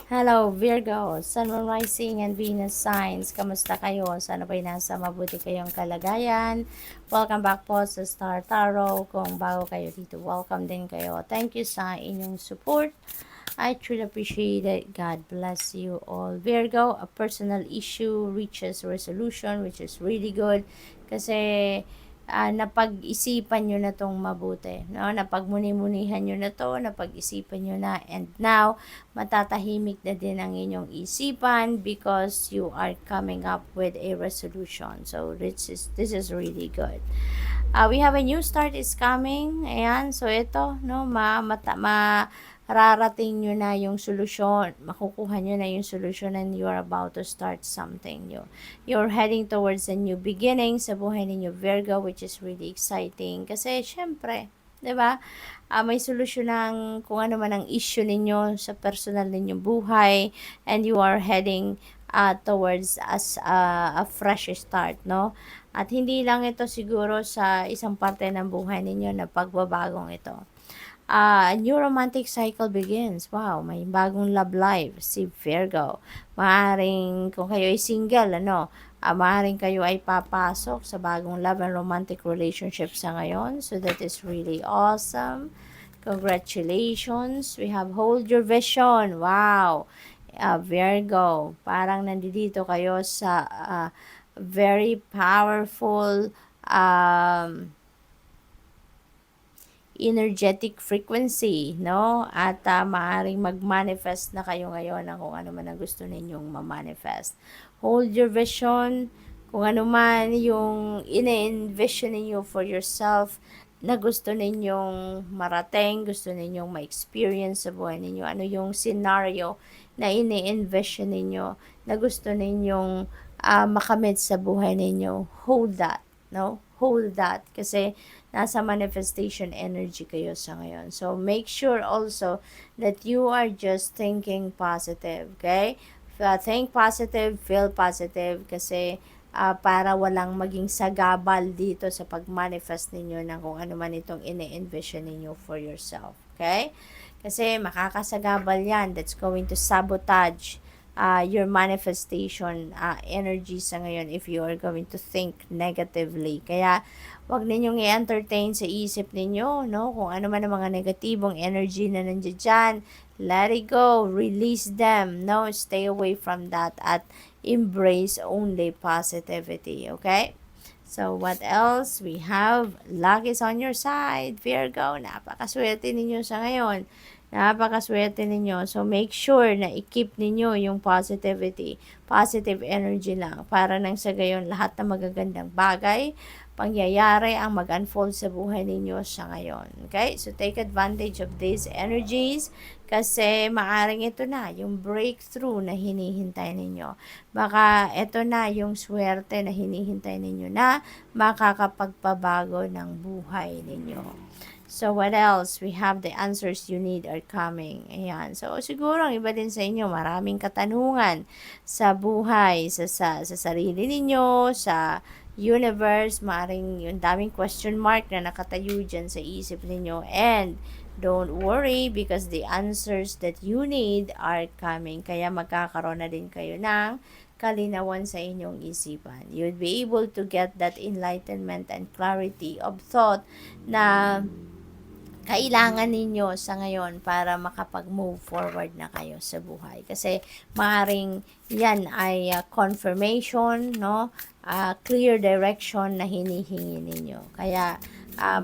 Hello Virgo, Sun, Moon, Rising, and Venus signs. Kamusta kayo? Sana ba'y nasa mabuti kayong kalagayan? Welcome back po sa Star Tarot. Kung bago kayo dito, welcome din kayo. Thank you sa inyong support. I truly appreciate it. God bless you all. Virgo, a personal issue reaches resolution, which is really good. Kasi napag-isipan nyo na tong mabuti, no? Napagmuni-munihan nyo na to, napag-isipan nyo na, and now, matatahimik na din ang inyong isipan because you are coming up with a resolution. So, this is really good. We have a new start is coming. Ayan, so ito, no, mararating nyo na yung solusyon, makukuha nyo na yung solusyon, and you are about to start something new. You're heading towards a new beginning sa buhay ninyo, Virgo, which is really exciting. Kasi, syempre, 'di ba? May solusyon ng kung ano man ang issue ninyo sa personal ninyong buhay, and you are heading towards a fresh start, no? At hindi lang ito siguro sa isang parte ng buhay ninyo na pagbabagong ito. A new romantic cycle begins. Wow, may bagong love life si Virgo. Maaring kung kayo ay single, maaring kayo ay papasok sa bagong love and romantic relationship sa ngayon. So that is really awesome. Congratulations. We have hold your vision. Wow. Virgo, parang nandito kayo sa very powerful energetic frequency, no? At maaring mag-manifest na kayo ngayon ng kung ano man ang gusto ninyong ma-manifest. Hold your vision, kung ano man yung ine-envision ninyo for yourself na gusto ninyong marating, gusto ninyong ma-experience sa buhay ninyo, ano yung scenario na ine-envision ninyo, na gusto ninyong makamit sa buhay ninyo. Hold that, no? Hold that, kasi nasa manifestation energy kayo sa ngayon. So, make sure also that you are just thinking positive, okay? Think positive, feel positive, kasi para walang maging sagabal dito sa pag-manifest ninyo ng kung ano man itong ine-envision ninyo for yourself, okay? Kasi makakasagabal yan. That's going to sabotage your manifestation energy sa ngayon if you are going to think negatively. Kaya, wag ninyong i-entertain sa isip ninyo, no? Kung ano man ang mga negatibong energy na nandiyan dyan, let it go, release them, no? Stay away from that at embrace only positivity, okay? So, what else? We have luck is on your side, Virgo. Napakaswerte ninyo sa ngayon. Napakaswerte ninyo. So, make sure na i-keep ninyo yung positivity, positive energy lang, para nang sa gayon lahat ng magagandang bagay, pangyayari ang mag-unfold sa buhay ninyo sa ngayon. Okay? So, take advantage of these energies kasi maaring ito na yung breakthrough na hinihintay ninyo. Baka ito na yung swerte na hinihintay ninyo na makakapagpabago ng buhay ninyo. So, what else? We have the answers you need are coming. Ayan. So, siguro ang iba din sa inyo, maraming katanungan sa buhay, sa sarili ninyo, sa universe, maaaring yung daming question mark na nakatayo dyan sa isip ninyo. And, don't worry because the answers that you need are coming. Kaya magkakaroon na din kayo ng kalinawan sa inyong isipan. You'll be able to get that enlightenment and clarity of thought na kailangan ninyo sa ngayon para makapag-move forward na kayo sa buhay. Kasi maaring yan ay confirmation, no? Clear direction na hinihingi ninyo. Kaya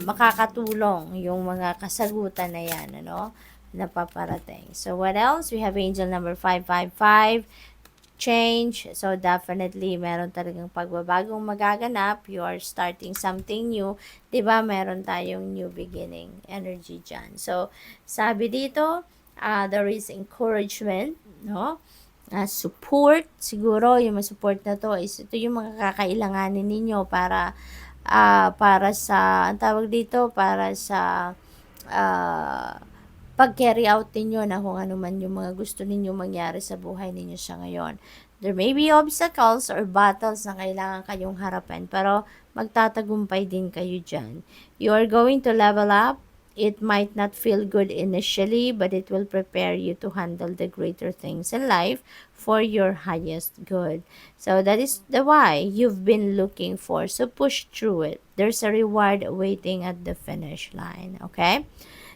makakatulong yung mga kasagutan na yan, ano? Na paparating. So, what else? We have angel number 555. Change. So, definitely, meron talagang pagbabagong magaganap. You are starting something new. Diba, meron tayong new beginning energy dyan. So, sabi dito, there is encouragement, no? Support. Siguro, yung support na to is ito yung mga kakailanganin ninyo para sa, ang tawag dito, para sa, pag-carry out ninyo na kung ano man yung mga gusto ninyo mangyari sa buhay ninyo sa ngayon. There may be obstacles or battles na kailangan kayong harapin, pero magtatagumpay din kayo dyan. You are going to level up It might not feel good initially, but it will prepare you to handle the greater things in life for your highest good. So that is the why you've been looking for. So push through it. There's a reward waiting at the finish line. Okay?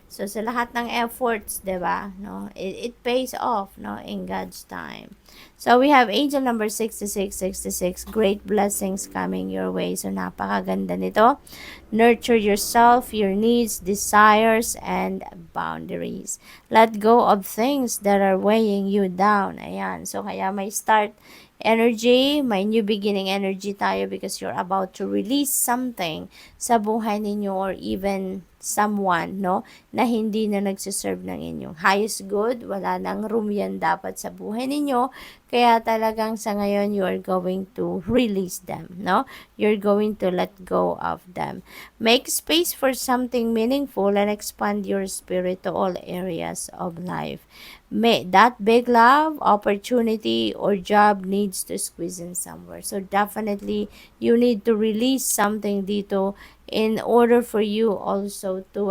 So, sa lahat ng efforts, 'di ba, no? It pays off, no, in God's time. So, we have angel number 6666. Great blessings coming your way. So, napakaganda nito. Nurture yourself, your needs, desires, and boundaries. Let go of things that are weighing you down. Ayan. So, kaya may start energy, may new beginning energy tayo because you're about to release something sa buhay ninyo or even someone, no, na hindi na nagsiserve ng inyong highest good. Wala nang room yan dapat sa buhay ninyo. Kaya talagang sa ngayon, you are going to release them, no? You're going to let go of them. Make space for something meaningful and expand your spirit to all areas of life. May that big love, opportunity, or job needs to squeeze in somewhere. So definitely, you need to release something dito in order for you also to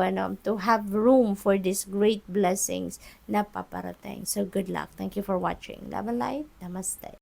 have room for these great blessings na paparating. So good luck. Thank you for watching. Love and light. Namaste.